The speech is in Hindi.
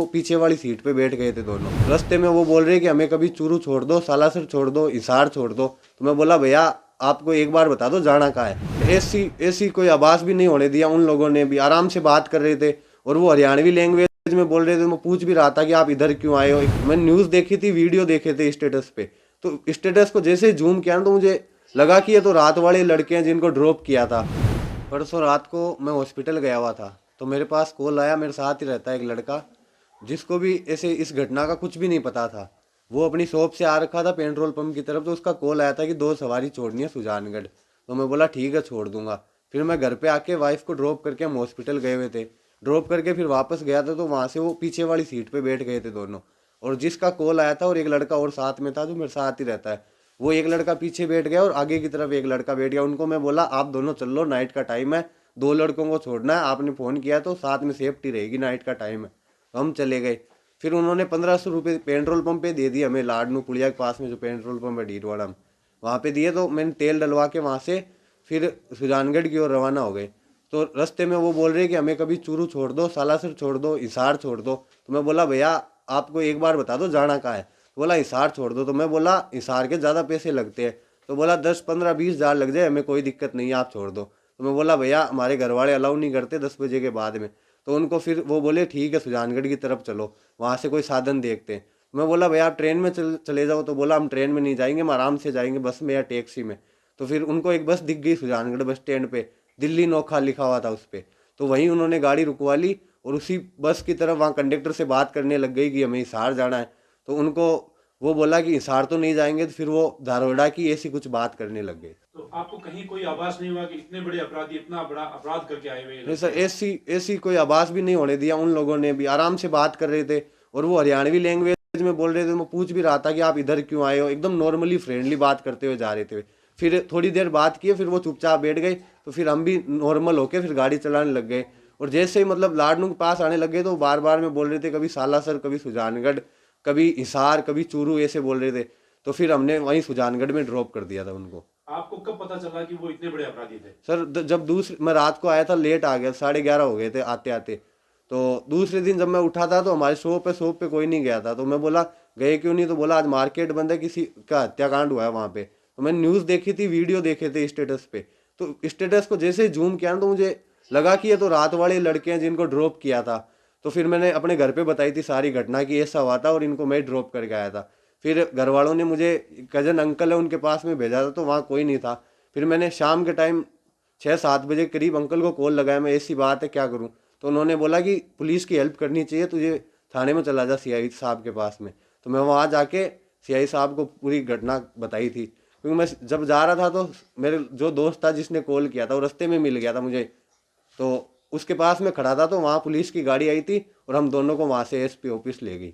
वो पीछे वाली सीट पे बैठ गए थे दोनों। रास्ते में वो बोल रहे कि हमें कभी चूरू छोड़ दो, सालासर छोड़ दो, हिसार छोड़ दो। तो मैं बोला भैया आपको एक बार बता दो जाना कहाँ है। ऐसी ऐसी कोई आवाज़ भी नहीं होने दिया। उन लोगों ने भी आराम से बात कर रहे थे और वो हरियाणवी लैंग्वेज में बोल रहे थे। मैं पूछ भी रहा था कि आप इधर क्यों आए हो। मैंने न्यूज़ देखी थी, वीडियो देखे थे स्टेटस पे, तो स्टेटस को जैसे जूम किया ना तो मुझे लगा कि ये तो रात वाले लड़के हैं जिनको ड्रॉप किया था। परसों रात को मैं हॉस्पिटल गया हुआ था तो मेरे पास कॉल आया। मेरे साथ ही रहता है एक लड़का जिसको भी ऐसे इस घटना का कुछ भी नहीं पता था। वो अपनी शॉप से आ रखा था पेट्रोल पंप की तरफ, तो उसका कॉल आया था कि 2 सवारी छोड़नी है सुजानगढ़। तो मैं बोला ठीक है छोड़ दूंगा। फिर मैं घर पे आके वाइफ को ड्रॉप करके हम हॉस्पिटल गए हुए थे। ड्रॉप करके फिर वापस गया था तो वहाँ से वो पीछे वाली सीट पे बैठ गए थे दोनों। और जिसका कॉल आया था और एक लड़का और साथ में था जो मेरे साथ ही रहता है, वो एक लड़का पीछे बैठ गया और आगे की तरफ एक लड़का बैठ गया। उनको मैं बोला आप दोनों चल लो, नाइट का टाइम है, 2 लड़कों को छोड़ना है, आपने फ़ोन किया तो साथ में सेफ्टी रहेगी, नाइट का टाइम है। तो हम चले गए। फिर उन्होंने 1500 रुपये पेट्रोल पंप पे दे दिए हमें, लाडनू पुलिया के पास में जो पेट्रोल पंप है डीडवाड़ा में, वहाँ पे दिए। तो मैंने तेल डलवा के वहाँ से फिर सुजानगढ़ की ओर रवाना हो गए। तो रास्ते में वो बोल रहे कि हमें कभी चूरू छोड़ दो, सालासर छोड़ दो, हिसार छोड़ दो। तो मैं बोला भैया आपको एक बार बता दो जाना कहाँ है। तो बोला हिसार छोड़ दो। तो मैं बोला हिसार के ज़्यादा पैसे लगते हैं। तो बोला 10-15-20 हज़ार लग जाए, हमें कोई दिक्कत नहीं है, आप छोड़ दो। तो मैं बोला भैया हमारे घर वाले अलाउ नहीं करते 10 बजे के बाद में। तो उनको फिर वो बोले ठीक है सुजानगढ़ की तरफ चलो, वहाँ से कोई साधन देखते हैं। मैं बोला भैया आप ट्रेन में चले जाओ। तो बोला हम ट्रेन में नहीं जाएंगे, हम आराम से जाएंगे बस में या टैक्सी में। तो फिर उनको एक बस दिख गई सुजानगढ़ बस स्टैंड पे, दिल्ली नोखा लिखा हुआ था उस पर। तो वहीं उन्होंने गाड़ी रुकवा ली और उसी बस की तरफ वहाँ कंडक्टर से बात करने लग गई कि हमें हिसार जाना है। तो उनको वो बोला कि हिसार तो नहीं जाएंगे। तो फिर वो धारोड़ा की ऐसी कुछ बात करने लग गए। तो आपको कहीं कोई आभास नहीं हुआ कि इतने बड़े अपराधी इतना बड़ा अपराध करके आए हुए नहीं लड़के सर, हैं? ऐसी ऐसी कोई आवाज़ भी नहीं होने दिया। उन लोगों ने भी आराम से बात कर रहे थे और वो हरियाणवी लैंग्वेज में बोल रहे थे। मैं पूछ भी रहा था कि आप इधर क्यों आए हो, एकदम नॉर्मली फ्रेंडली बात करते हुए जा रहे थे। फिर थोड़ी देर बात किए, फिर वो चुपचाप बैठ गए। तो फिर हम भी नॉर्मल होके फिर गाड़ी चलाने लग गए। और जैसे ही मतलब लाडनू के पास आने लग गए तो बार बार में बोल रहे थे कभी सालासर, कभी सुजानगढ़, कभी हिसार, कभी चूरू, ऐसे बोल रहे थे। तो फिर हमने वहीं सुजानगढ़ में ड्रॉप कर दिया था उनको। आपको कब पता चला कि वो इतने बड़े अपराधी थे? सर जब दूसरे मैं रात को आया था, लेट आ गया, 11:30 हो गए थे आते आते। तो दूसरे दिन जब मैं उठा था तो हमारे शॉप पे कोई नहीं गया था। तो मैं बोला गए क्यों नहीं। तो बोला आज मार्केट बंद है, किसी का हत्याकांड हुआ है वहाँ पे। तो मैंने न्यूज़ देखी थी, वीडियो देखे थे स्टेटस पे। तो स्टेटस को जैसे जूम किया ना तो मुझे लगा कि ये तो रात वाले लड़के हैं जिनको ड्रॉप किया था। तो फिर मैंने अपने घर पे बताई थी सारी घटना कि ऐसा हुआ था और इनको मैं ड्रॉप करके आया था। फिर घर वालों ने मुझे, कजन अंकल है उनके पास में भेजा था तो वहाँ कोई नहीं था। फिर मैंने शाम के टाइम 6-7 बजे करीब अंकल को कॉल लगाया, मैं ऐसी बात है क्या करूं। तो उन्होंने बोला कि पुलिस की हेल्प करनी चाहिए तुझे, थाने में चला जा सीआई साहब के पास में। तो मैं वहाँ जाके सीआई साहब को पूरी घटना बताई थी। क्योंकि मैं जब जा रहा था तो मेरे जो दोस्त था जिसने कॉल किया था वो रास्ते में मिल गया था मुझे। तो उसके पास में खड़ा था तो वहाँ पुलिस की गाड़ी आई थी और हम दोनों को वहाँ से एसपी ऑफिस ले गई।